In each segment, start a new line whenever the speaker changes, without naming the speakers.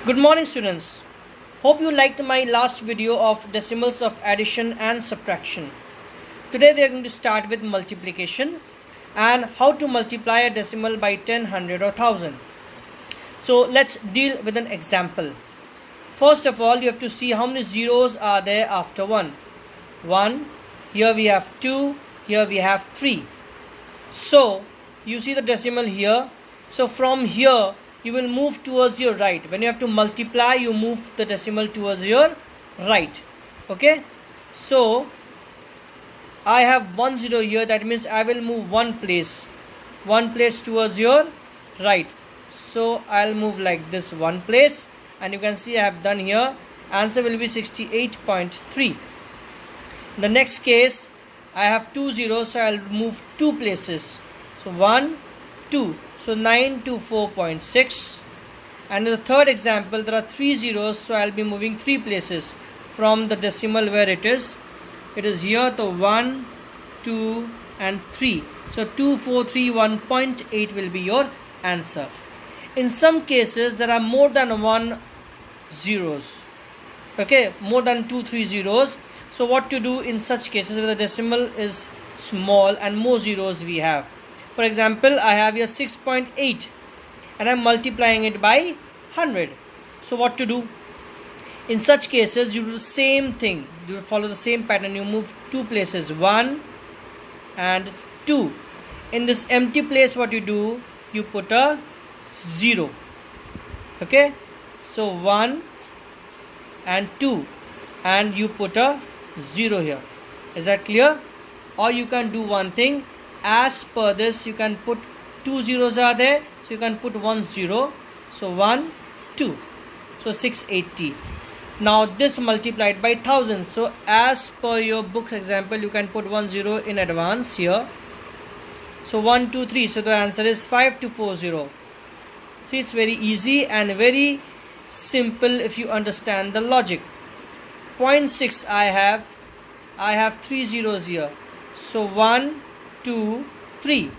Good morning, students. Hope you liked my last video of decimals of addition and subtraction. Today we are going to start with multiplication and how to multiply a decimal by 10, 100 or 1000. So let's deal with an example. First of all, you have to see how many zeros are there after 1. 1, here we have 2, here we have 3. So you see the decimal here. So from here you will move towards your right. When you have to multiply, you move the decimal towards your right. Okay, so I have 1 0 here. That means I will move one place towards your right. So I'll move like this one place, and you can see I have done here. Answer will be 68.3. In the next case, I have 2 zeros, so I'll move two places. So 1, 2. So 9 to 4.6. And in the third example, there are 3 zeros, so I'll be moving 3 places from the decimal where it is. It is here, the 1, 2 and 3. So 2431.8 will be your answer. In some cases, there are more than 1 zeros. Okay, more than 2, 3 zeros. So what to do in such cases where the decimal is small and more zeros we have? For example, I have here 6.8 and I'm multiplying it by 100. So what to do? In such cases, you do the same thing. You follow the same pattern. You move two places, 1 and 2. In this empty place, what you do? You put a 0. Okay? So 1 and 2 and you put a 0 here. Is that clear? Or you can do one thing. As per this, you can put 2 zeros are there, so you can put 1 0. So 1, 2. So 680. Now this multiplied by 1000. So as per your book's example, you can put 1 0 in advance here. So 1, 2, 3. So the answer is 5240. See, it's very easy and very simple if you understand the logic. 0.6 I have 3 zeros here. So 1, 2, 3.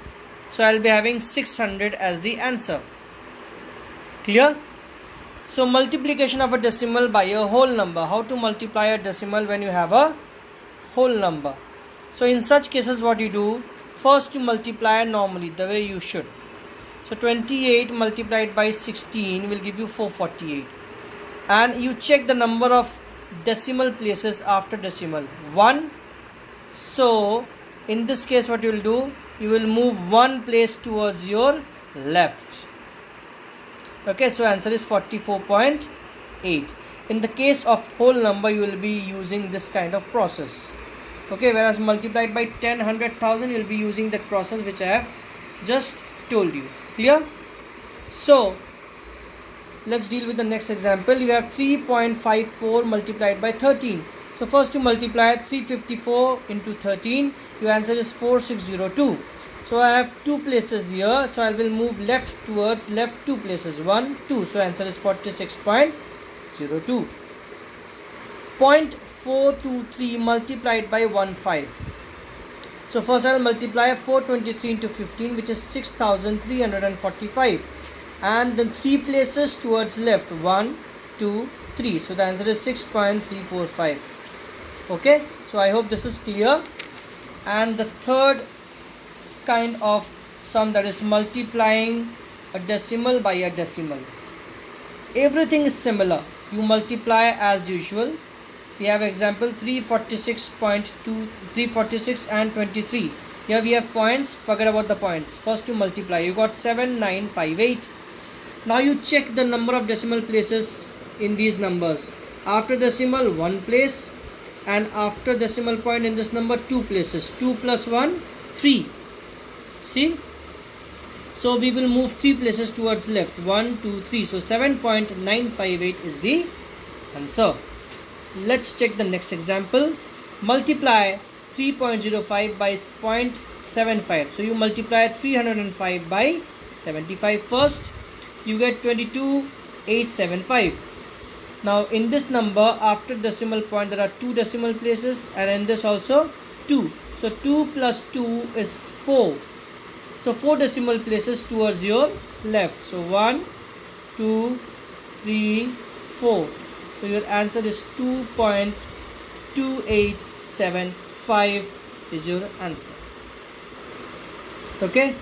So I'll be having 600 as the answer. Clear? So multiplication of a decimal by a whole number. How to multiply a decimal when you have a whole number? So in such cases, what you do? First you multiply normally the way you should. So 28 multiplied by 16 will give you 448. And you check the number of decimal places after decimal. 1. So in this case, what you will do? You will move one place towards your left. Okay, so answer is 44.8. In the case of whole number, you will be using this kind of process. Okay, whereas multiplied by 10, 100, 1000, you will be using that process which I have just told you. Clear? So let's deal with the next example. You have 3.54 multiplied by 13. So first to multiply 354 into 13, your answer is 4602. So I have two places here, so I will move left towards left two places, 1, 2. So answer is 46.02. 0.423 multiplied by 15. So first I will multiply 423 into 15, which is 6345, and then 3 places towards left, 1, 2, 3. So the answer is 6.345. Okay, so I hope this is clear. And the third kind of sum, that is multiplying a decimal by a decimal. Everything is similar. You multiply as usual. We have example 346 and 23. Here we have points. Forget about the points. First to multiply, you got 7958. Now you check the number of decimal places in these numbers. After decimal, 1 place. And after decimal point in this number, 2 places. 2 plus 1, 3. See? So we will move 3 places towards left. 1, 2, 3. So 7.958 is the answer. Let's check the next example. Multiply 3.05 by 0.75. So you multiply 305 by 75 first. You get 22,875. Now in this number, after decimal point, there are 2 decimal places, and in this also 2. So 2 plus 2 is 4. So 4 decimal places towards your left. So 1, 2, 2.34. So your answer is 2.2875 is your answer. Okay,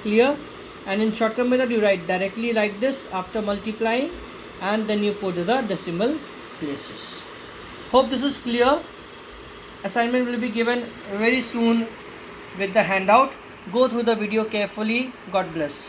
clear? And in shortcut method you write directly like this after multiplying, and then you put the decimal places. Hope this is clear. Assignment will be given very soon with the handout. Go through the video carefully. God bless.